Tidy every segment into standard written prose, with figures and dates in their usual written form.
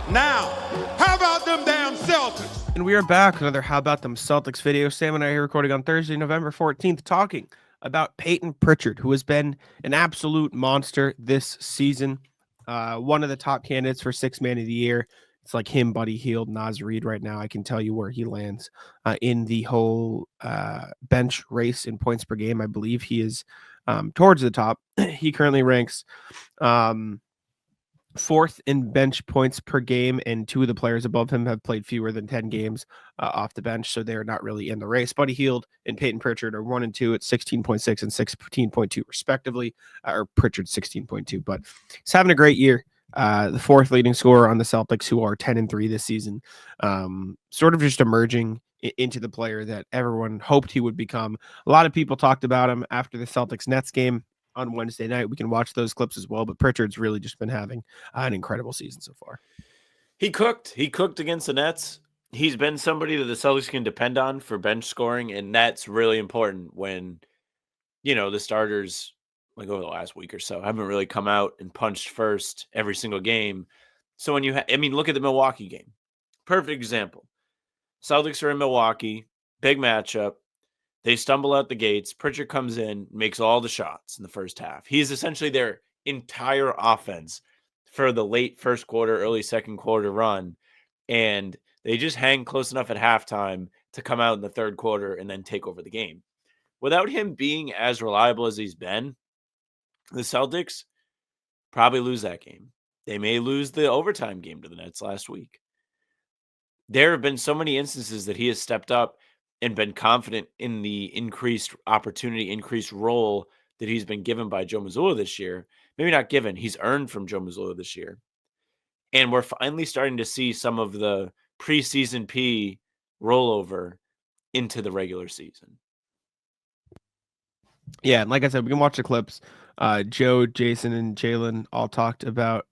Now, how about them damn Celtics? And we are back. Another How About Them Celtics video. Sam and I are recording on Thursday, November 14th, talking about Payton Pritchard, who has been an absolute monster this season. One of the top candidates for Sixth Man of the Year. It's like him, Buddy Hield, Naz Reid right now. I can tell you where he lands in the whole bench race in points per game. I believe he is towards the top. He currently ranks fourth in bench points per game, and two of the players above him have played fewer than 10 games off the bench, so they're not really in the race. Buddy Hield and Payton Pritchard are 1 and 2 at 16.6 and 16.2 respectively, or Pritchard 16.2, but he's having a great year. The fourth leading scorer on the Celtics, who are 10 and 3 this season, sort of just emerging into the player that everyone hoped he would become. A lot of people talked about him after the Celtics Nets game on Wednesday night. We can watch those clips as well, but Pritchard's really just been having an incredible season so far. He cooked against the Nets. He's been somebody that the Celtics can depend on for bench scoring, and that's really important when, the starters, like over the last week or so, haven't really come out and punched first every single game. So when look at the Milwaukee game. Perfect example. Celtics are in Milwaukee, big matchup. They stumble out the gates. Pritchard comes in, makes all the shots in the first half. He's essentially their entire offense for the late first quarter, early second quarter run. And they just hang close enough at halftime to come out in the third quarter and then take over the game. Without him being as reliable as he's been, the Celtics probably lose that game. They may lose the overtime game to the Nets last week. There have been so many instances that he has stepped up and been confident in the increased opportunity, increased role that he's been given by Joe Mazzulla this year. Maybe not given, he's earned from Joe Mazzulla this year. And we're finally starting to see some of the preseason P rollover into the regular season. Yeah, and like I said, we can watch the clips. Joe, Jason, and Jalen all talked about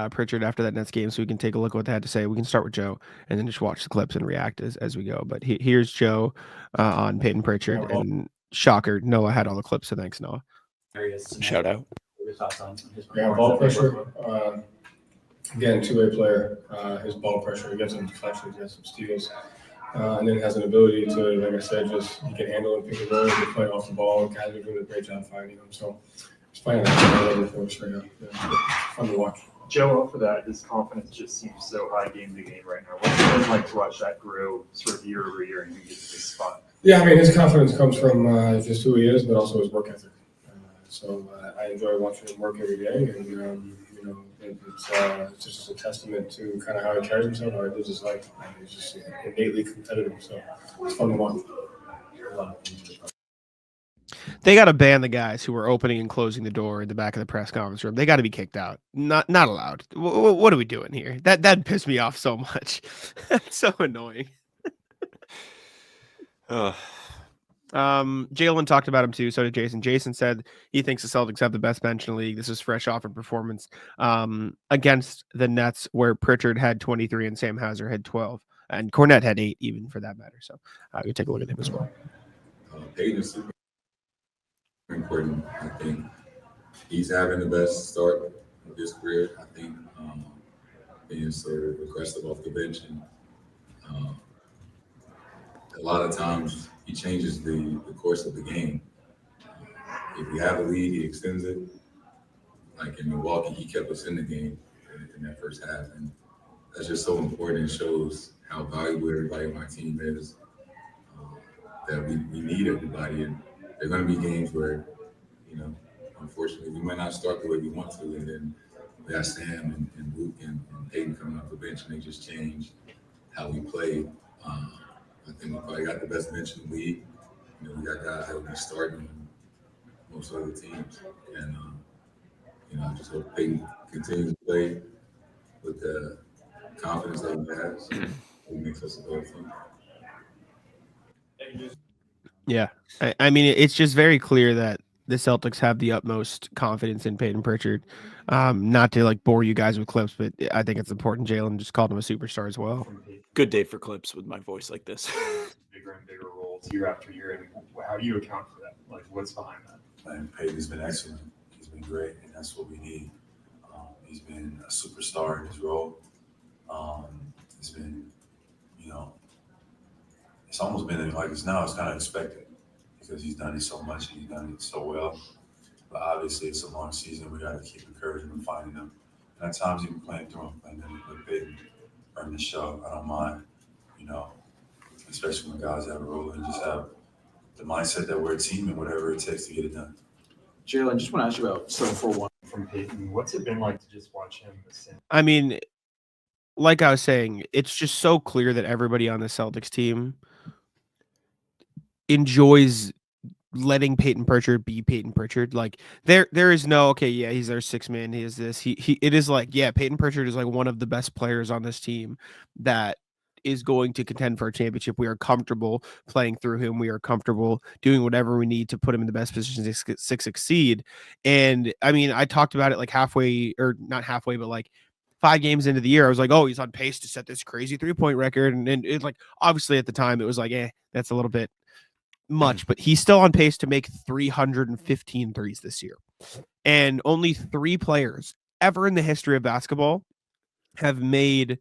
Pritchard after that Nets game, so we can take a look at what they had to say. We can start with Joe and then just watch the clips and react as we go. But here's Joe on Payton Pritchard, and shocker, Noah had all the clips, so thanks, Noah. Shout out. Yeah, ball pressure. Again, two-way player. His ball pressure, he gets some deflections, he gets some steals, and then has an ability to, like I said, just he can handle and pick and roll and play off the ball. Guys are doing a great job finding him. So he's playing at a level for us right now. Yeah, fun to watch. Joe, off of that, his confidence just seems so high game to game right now. What's it been like to watch that grow sort of year over year and you get to this spot? Yeah, I mean, his confidence comes from just who he is, but also his work ethic. So I enjoy watching him work every day, and it's just a testament to kind of how he carries himself, how he lives his life. He's just innately competitive, so it's fun to watch. They got to ban the guys who were opening and closing the door in the back of the press conference room. They got to be kicked out. Not allowed. What are we doing here? That pissed me off so much. That's so annoying. Jalen talked about him too. So did Jason. Jason said he thinks the Celtics have the best bench in the league. This is fresh off a performance against the Nets where Pritchard had 23 and Sam Hauser had 12, and Cornette had 8 even for that matter. So you take a look at him as well. Payton is super important. I think he's having the best start of his career. I think being so aggressive off the bench, and a lot of times he changes the course of the game. If we have a lead, he extends it. Like in Milwaukee, he kept us in the game in that first half, and that's just so important. It shows how valuable everybody on my team is. That we need everybody, and there are going to be games where, unfortunately, we might not start the way we want to, and then we got Sam and Luke and Payton coming off the bench, and they just change how we play. I think we probably got the best bench in the league. We got guys that will be starting on most other teams, and I just hope Payton continues to play with the confidence that he has. It makes us a better team. Yeah, I mean, it's just very clear that the Celtics have the utmost confidence in Payton Pritchard. Not to like bore you guys with clips, but I think it's important. Jalen just called him a superstar as well. Good day for clips with my voice like this. Bigger and bigger roles year after year. And how do you account for that? Like, what's behind that? And Payton's been excellent. He's been great, and that's what we need. He's been a superstar in his role. it's been, it's almost been like it's kind of expected because he's done it so much and he's done it so well. But obviously, it's a long season. We got to keep encouraging him, finding him. And at times, even playing through him, playing with Payton, earn the show. I don't mind, especially when guys have a role and just have the mindset that we're a team and whatever it takes to get it done. Jalen, just want to ask you about 7-4-1 from Payton. What's it been like to just watch him? I mean, like I was saying, it's just so clear that everybody on the Celtics team enjoys letting Payton Pritchard be Payton Pritchard. Like there is no, okay, yeah, he's our sixth man. He is this. It is like, yeah, Payton Pritchard is like one of the best players on this team that is going to contend for a championship. We are comfortable playing through him. We are comfortable doing whatever we need to put him in the best position to succeed. And I mean, I talked about it like halfway, or not halfway, but like 5 games into the year, I was like, oh, he's on pace to set this crazy 3-point record. And it like, obviously at the time it was like, that's a little bit much, but he's still on pace to make 315 threes this year. And only 3 players ever in the history of basketball have made,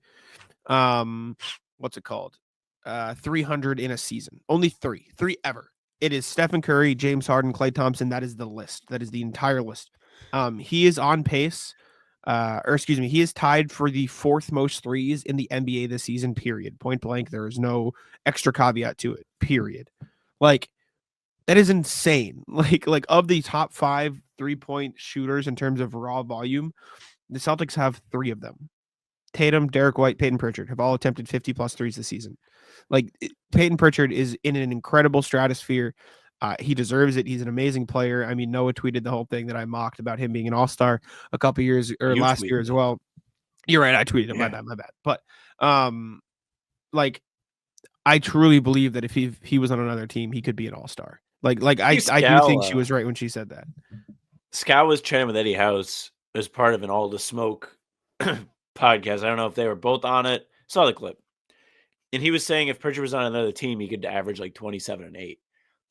300 in a season. Only 3 ever. It is Stephen Curry, James Harden, Klay Thompson. That is the list. That is the entire list. He is on pace, he is tied for the 4th most threes in the NBA this season, period. Point blank. There is no extra caveat to it, period. Like, that is insane. Like of the top 5 3-point shooters in terms of raw volume, the Celtics have 3 of them. Tatum, Derek White, Payton Pritchard have all attempted 50+ threes this season. Like, Payton Pritchard is in an incredible stratosphere. He deserves it. He's an amazing player. I mean, Noah tweeted the whole thing that I mocked about him being an all-star a couple years or last year as well. You're right. I tweeted it. Yeah. My bad. But I truly believe that if he was on another team, he could be an all-star. I do think she was right when she said that. Scout was chatting with Eddie House as part of an All the Smoke podcast. I don't know if they were both on it. Saw the clip. And he was saying if Pritchard was on another team, he could average like 27 and 8.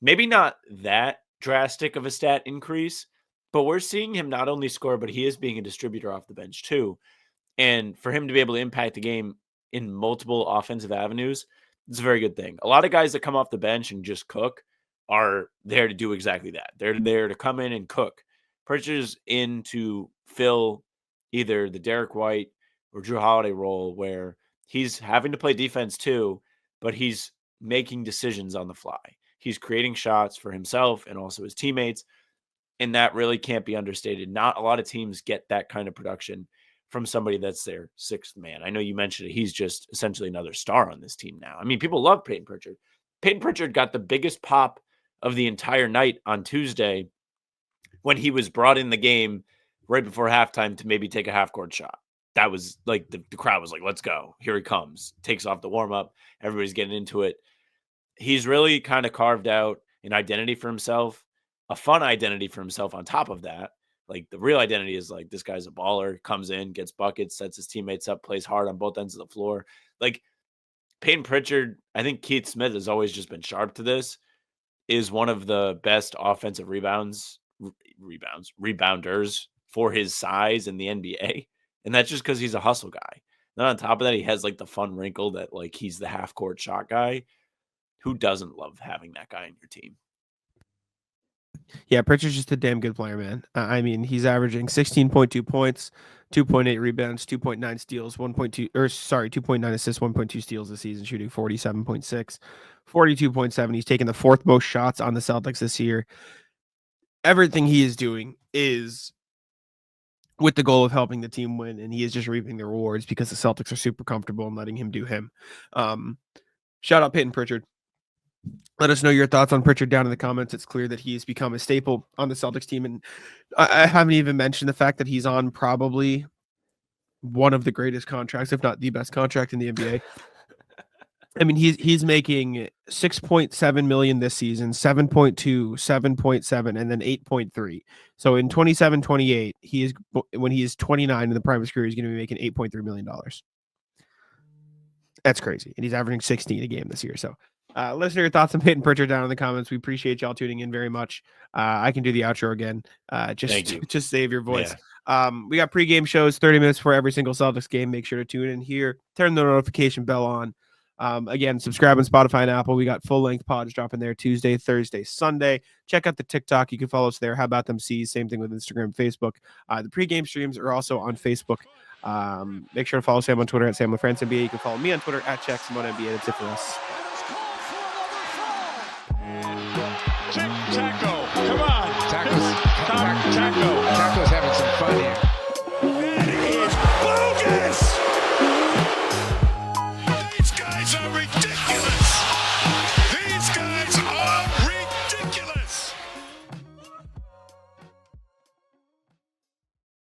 Maybe not that drastic of a stat increase, but we're seeing him not only score, but he is being a distributor off the bench too. And for him to be able to impact the game in multiple offensive avenues, it's a very good thing. A lot of guys that come off the bench and just cook are there to do exactly that. They're there to come in and cook. Pritchard's in to fill either the Derek White or Drew Holiday role where he's having to play defense too, but he's making decisions on the fly. He's creating shots for himself and also his teammates, and that really can't be understated. Not a lot of teams get that kind of production from somebody that's their 6th man. I know you mentioned it. He's just essentially another star on this team now. I mean, people love Payton Pritchard. Payton Pritchard got the biggest pop of the entire night on Tuesday when he was brought in the game right before halftime to maybe take a half-court shot. That was like the crowd was like, let's go. Here he comes. Takes off the warm-up. Everybody's getting into it. He's really kind of carved out an identity for himself, a fun identity for himself on top of that. Like, the real identity is like, this guy's a baller, comes in, gets buckets, sets his teammates up, plays hard on both ends of the floor. Like, Payton Pritchard, I think Keith Smith has always just been sharp to this, is one of the best offensive rebounders for his size in the NBA. And that's just because he's a hustle guy. Then on top of that, he has like the fun wrinkle that like he's the half-court shot guy. Who doesn't love having that guy in your team? Yeah, Pritchard's just a damn good player, man. I mean, he's averaging 16.2 points, 2.8 rebounds, 2.9 steals, 2.9 assists, 1.2 steals this season, shooting 47.6, 42.7. He's taken the 4th most shots on the Celtics this year. Everything he is doing is with the goal of helping the team win, and he is just reaping the rewards because the Celtics are super comfortable in letting him do him. Shout out Payton Pritchard. Let us know your thoughts on Pritchard down in the comments. It's clear that he has become a staple on the Celtics team, and I haven't even mentioned the fact that he's on probably one of the greatest contracts, if not the best contract in the NBA. I mean, he's making $6.7 million this season, 7.2, 7.7, and then 8.3. So in 27-28, when he is 29 in the prime of his career, he's going to be making $8.3 million. That's crazy. And he's averaging 16 a game this year. So Listen to your thoughts on Payton Pritchard down in the comments. We appreciate y'all tuning in very much. I can do the outro again. Thank you. Just save your voice. Yeah. We got pregame shows 30 minutes for every single Celtics game. Make sure to tune in here. Turn the notification bell on. Again, subscribe on Spotify and Apple. We got full-length pods dropping there Tuesday, Thursday, Sunday. Check out the TikTok. You can follow us there. How about them C's? Same thing with Instagram, Facebook. The pregame streams are also on Facebook. Make sure to follow Sam on Twitter at Sam LaFrance NBA. You can follow me on Twitter at CheckSimoneNBA. That's it for us.